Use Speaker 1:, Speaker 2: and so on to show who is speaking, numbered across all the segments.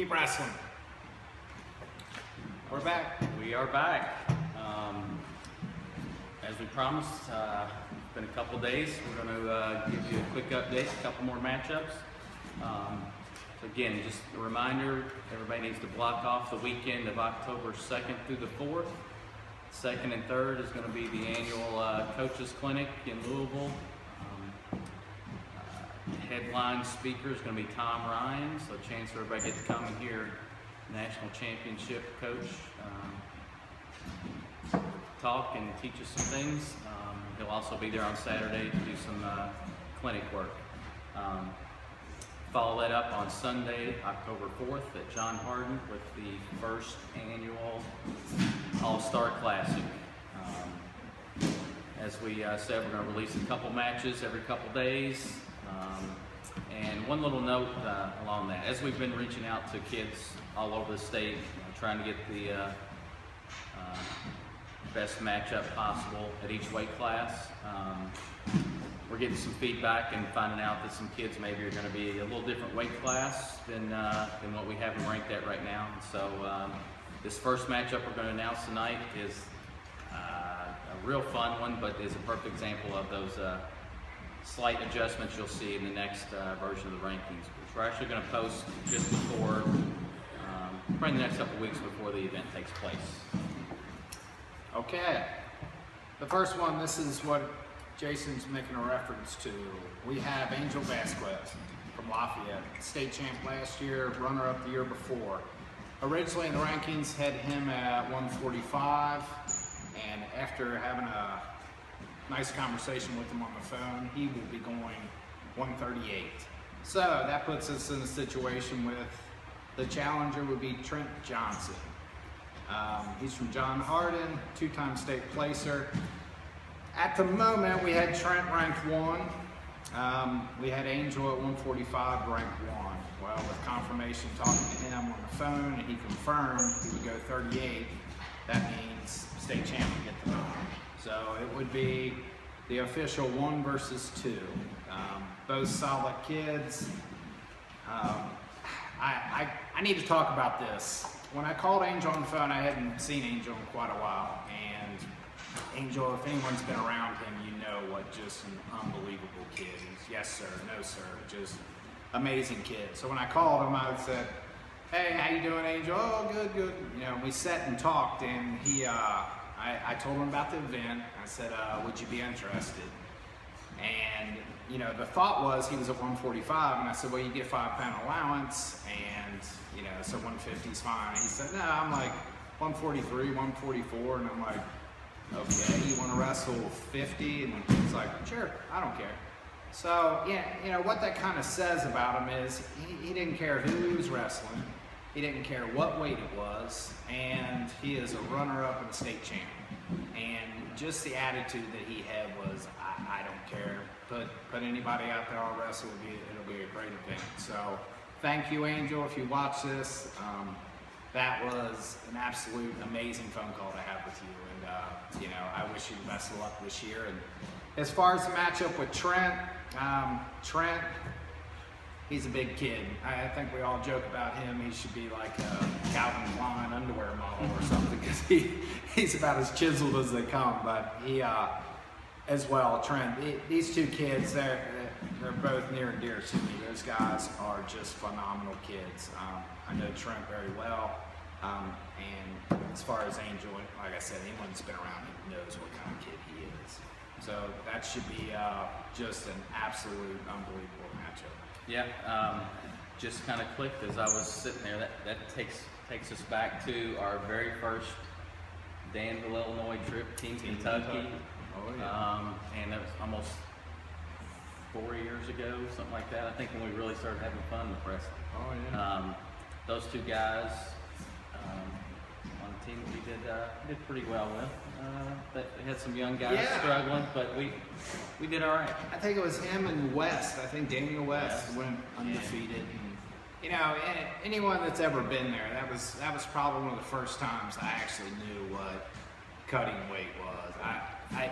Speaker 1: Keep wrestling. We're back.
Speaker 2: We are back. As we promised, it's been a couple days. We're going to give you a quick update, a couple more matchups. So again, just a reminder, everybody needs to block off the weekend of October 2nd through the 4th. 2nd and 3rd is going to be the annual Coaches Clinic in Louisville. Headline speaker is going to be Tom Ryan, so a chance for everybody to come and hear national championship coach talk and teach us some things. He'll also be there on Saturday to do some clinic work. Follow that up on Sunday, October 4th at John Hardin with the first annual All-Star Classic. As we said, we're going to release a couple matches every couple days. And one little note along that, as we've been reaching out to kids all over the state, trying to get the best matchup possible at each weight class, we're getting some feedback and finding out that some kids maybe are going to be a little different weight class than what we have them ranked at right now. And so this first matchup we're going to announce tonight is a real fun one, but is a perfect example of those slight adjustments you'll see in the next version of the rankings, which we're actually going to post just before, probably the next couple of weeks before the event takes place.
Speaker 1: Okay. The first one, this is what Jason's making a reference to. We have Angel Vasquez from Lafayette, state champ last year, runner-up the year before. Originally in the rankings, had him at 145, and after having a nice conversation with him on the phone, he will be going 138. So that puts us in a situation with the challenger would be Trent Johnson. He's from John Hardin, two-time state placer. At the moment, we had Trent ranked 1. We had Angel at 145 ranked 1. Well, with confirmation talking to him on the phone, and he confirmed he would go 38, that means state champ would get the vote. So it would be the official 1 versus 2. Both solid kids. I need to talk about this. When I called Angel on the phone, I hadn't seen Angel in quite a while. And Angel, if anyone's been around him, you know what just an unbelievable kid. He's yes sir, no sir, just amazing kid. So when I called him, I said, hey, how you doing, Angel? Oh, good, good. You know, we sat and talked, and he, I told him about the event. I said, would you be interested? And, you know, the thought was he was at 145, and I said, well, you get 5-pound allowance, and, you know, so 150 is fine. He said, no, I'm like 143, 144, and I'm like, okay, you want to wrestle 50? And he's like, sure, I don't care. So, yeah, you know, what that kind of says about him is he didn't care who he was wrestling. He didn't care what weight it was, and he is a runner-up and a state champ. And just the attitude that he had was, I don't care. Put anybody out there, I'll wrestle. It'll be a great event. So thank you, Angel, if you watch this. That was an absolute amazing phone call to have with you. And, you know, I wish you the best of luck this year. And as far as the matchup with Trent, Trent, he's a big kid. I think we all joke about him. He should be like a Calvin Klein underwear model or something, because he's about as chiseled as they come. But he, as well, Trent, these two kids, they're both near and dear to me. Those guys are just phenomenal kids. I know Trent very well. And as far as Angel, like I said, anyone that's been around him knows what kind of kid he is. So that should be just an absolute unbelievable matchup.
Speaker 2: Yeah, just kind of clicked as I was sitting there. That takes us back to our very first Danville, Illinois trip, Team Kentucky.
Speaker 1: Oh, yeah.
Speaker 2: And that was almost 4 years ago, something like that. I think when we really started having fun with wrestling.
Speaker 1: Oh, yeah.
Speaker 2: Those two guys on the team we did pretty well with. They had some young guys struggling, but we did all right.
Speaker 1: I think it was him and West. I think Daniel West went undefeated. And, you know, anyone that's ever been there, that was probably one of the first times I actually knew what cutting weight was.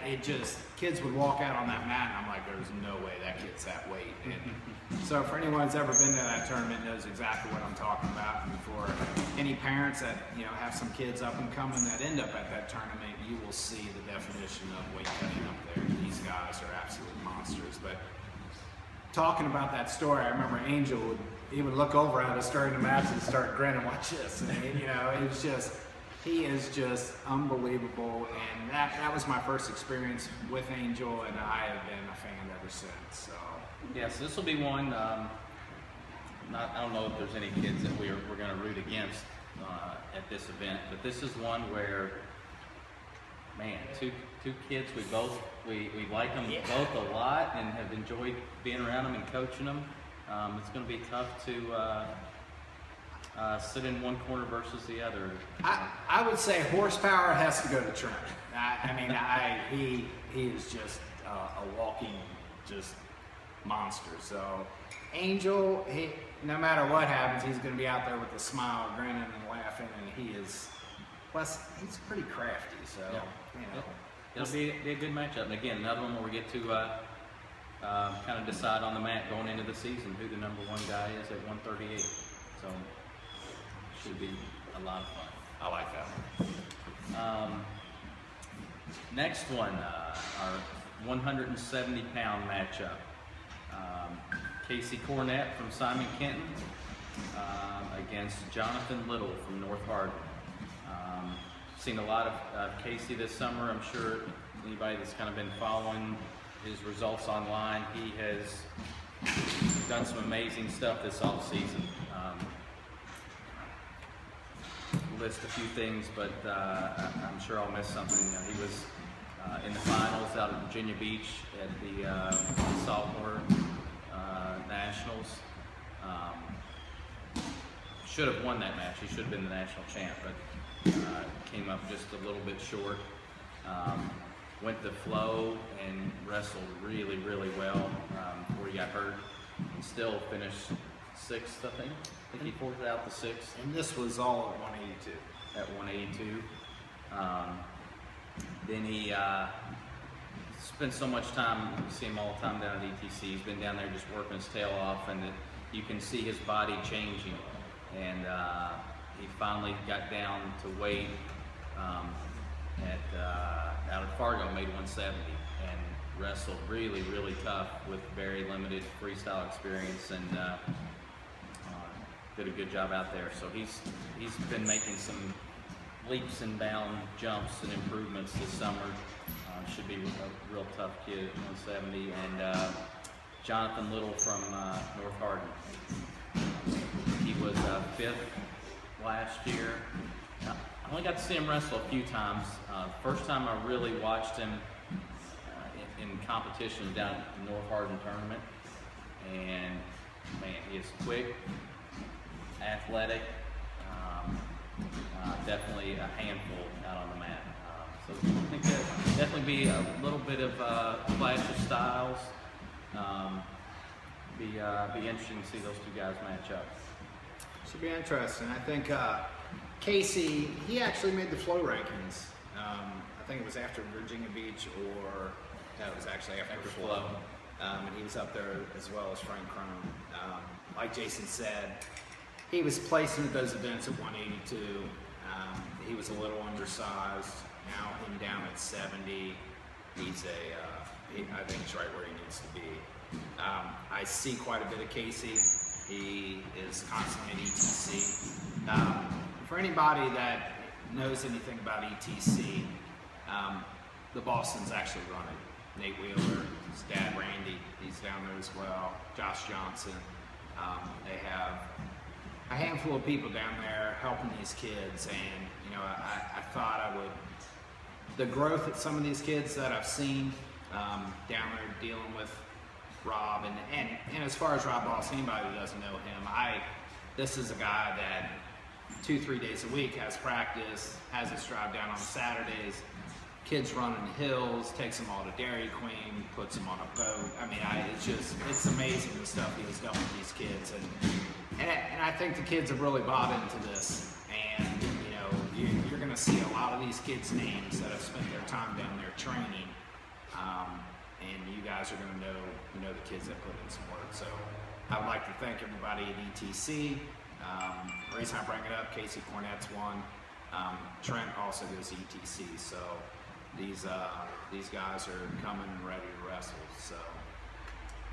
Speaker 1: It just, kids would walk out on that mat, and I'm like, there's no way that kid's that weight. And so for anyone that's ever been to that tournament knows exactly what I'm talking about. And for any parents that have some kids up and coming that end up at that tournament, you will see the definition of weight cutting up there. These guys are absolute monsters. But talking about that story, I remember Angel would look over at us during the match and start grinning, watch this. And he is just unbelievable. And that was my first experience with Angel, and I have been a fan ever since. So
Speaker 2: yeah, so this will be one. I don't know if there's any kids that we're going to root against at this event, but this is one where, man, two kids we like them both a lot and have enjoyed being around them and coaching them. It's going to be tough to sit in one corner versus the other.
Speaker 1: I would say horsepower has to go to Trent. He is just a walking just monster. So Angel, no matter what happens, he's going to be out there with a smile, grinning and laughing, and plus he's pretty crafty. So
Speaker 2: It'll be a good matchup. And again, another one where we get to kind of decide on the mat going into the season who the number one guy is at 138. So should be a lot of fun.
Speaker 1: I like that one.
Speaker 2: Next one, our 170-pound matchup. Casey Cornett from Simon Kenton against Jonathan Little from North Hardin. Seen a lot of Casey this summer. I'm sure anybody that's kind of been following his results online, he has done some amazing stuff this offseason. List a few things, but I'm sure I'll miss something. He was in the finals out at Virginia Beach at the sophomore nationals. Should have won that match. He should have been the national champ, but came up just a little bit short. Went the flow and wrestled really, really well before he got hurt, and still finished sixth, I think. I think he forced out the sixth.
Speaker 1: And this was all at 182.
Speaker 2: At 182. Then he spent so much time, you see him all the time down at ETC. He's been down there just working his tail off, and you can see his body changing. And he finally got down to weight out at Fargo, made 170, and wrestled really, really tough with very limited freestyle experience, and did a good job out there. So he's been making some leaps and bound jumps and improvements this summer. Should be a real tough kid at 170. And Jonathan Little from North Hardin. He was fifth last year. I only got to see him wrestle a few times. First time I really watched him in competition down at the North Hardin tournament. And man, he is quick, athletic, definitely a handful out on the mat. So I think there'll definitely be a little bit of clash of styles. Be interesting to see those two guys match up.
Speaker 1: Should be interesting. I think Casey, he actually made the flow rankings. I think it was after Virginia Beach, or no, it was actually after flow. And he was up there as well as Frank Crone. Like Jason said, he was placing at those events at 182. He was a little undersized. Now him down at 70. I think he's right where he needs to be. I see quite a bit of Casey. He is constantly at ETC. For anybody that knows anything about ETC, the Boston's actually running. Nate Wheeler, his dad Randy, he's down there as well. Josh Johnson. They have a handful of people down there helping these kids, and I thought the growth at some of these kids that I've seen down there dealing with Rob, and as far as Rob Boss, anybody who doesn't know him, this is a guy that 2-3 days a week has practice, has us drive down on Saturdays, kids running the hills, takes them all to Dairy Queen, puts them on a boat. It's amazing the stuff he's done with these kids, and I think the kids have really bought into this, and you're going to see a lot of these kids' names that have spent their time down there training, and you guys are going to know the kids that put in some work. So I'd like to thank everybody at ETC. The reason I bring it up, Casey Cornett's one. Trent also goes ETC, so these guys are coming and ready to wrestle. So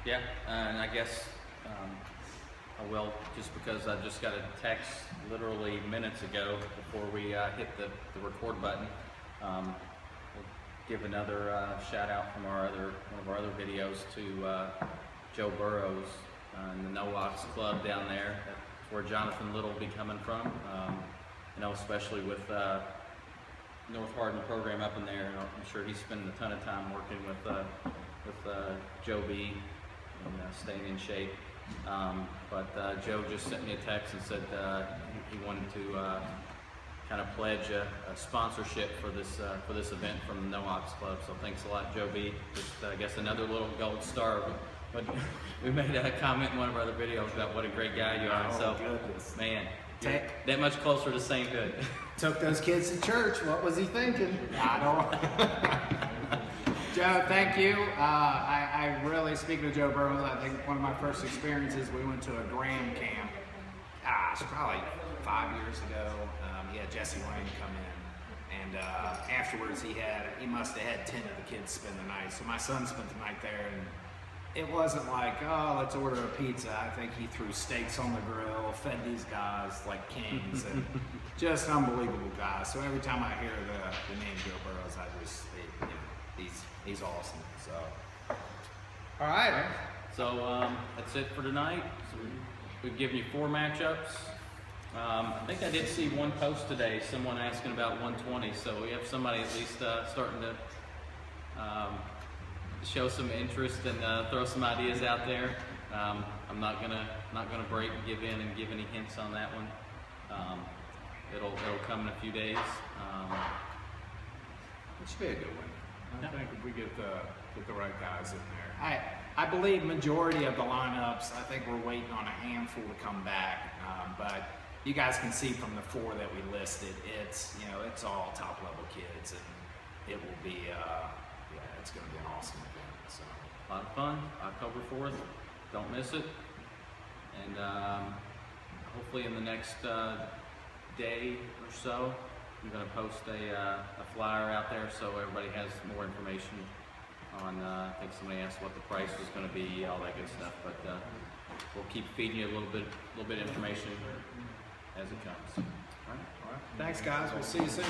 Speaker 2: Yeah, and I guess I will, just because I just got a text literally minutes ago before we hit the record button. We'll give another shout out from one of our other videos to Joe Burrows and the No-Ox Club down there. That's where Jonathan Little will be coming from. You know, especially with North Hardin program up in there, and I'm sure he's spending a ton of time working with Joe B and staying in shape. But Joe just sent me a text and said he wanted to kind of pledge a sponsorship for this event from the No-Ox Club. So thanks a lot, Joe B. Just I guess another little gold star. But we made a comment in one of our other videos about what a great guy you are.
Speaker 1: Oh,
Speaker 2: so
Speaker 1: goodness.
Speaker 2: Man, you're that much closer to sainthood.
Speaker 1: Took those kids to church. What was he thinking? I don't. Joe, thank you. I really, speaking of Joe Burrows, I think one of my first experiences, we went to a Graham camp. It's probably 5 years ago. He had Jesse Wayne come in, and afterwards he must have had 10 of the kids spend the night. So my son spent the night there, and it wasn't like, oh, let's order a pizza. I think he threw steaks on the grill, fed these guys like kings, and just unbelievable guys. So every time I hear the name Joe Burrows, he's awesome. So, all right.
Speaker 2: So that's it for tonight. So we've given you 4 matchups. I think I did see one post today, someone asking about 120. So we have somebody at least starting to show some interest and throw some ideas out there. I'm not gonna break and give in and give any hints on that one. It'll come in a few days.
Speaker 1: It should be a good one. I think if we get the right guys in there. I believe majority of the lineups, I think we're waiting on a handful to come back. But you guys can see from the 4 that we listed, it's all top level kids, and it will be it's going to be an awesome event. So
Speaker 2: A lot of fun. October 4th. Don't miss it. And hopefully in the next day or so, I'm going to post a flyer out there so everybody has more information on, I think somebody asked what the price was going to be, all that good stuff. But we'll keep feeding you a little bit of information as it comes. All right.
Speaker 1: Thanks, guys. We'll see you soon.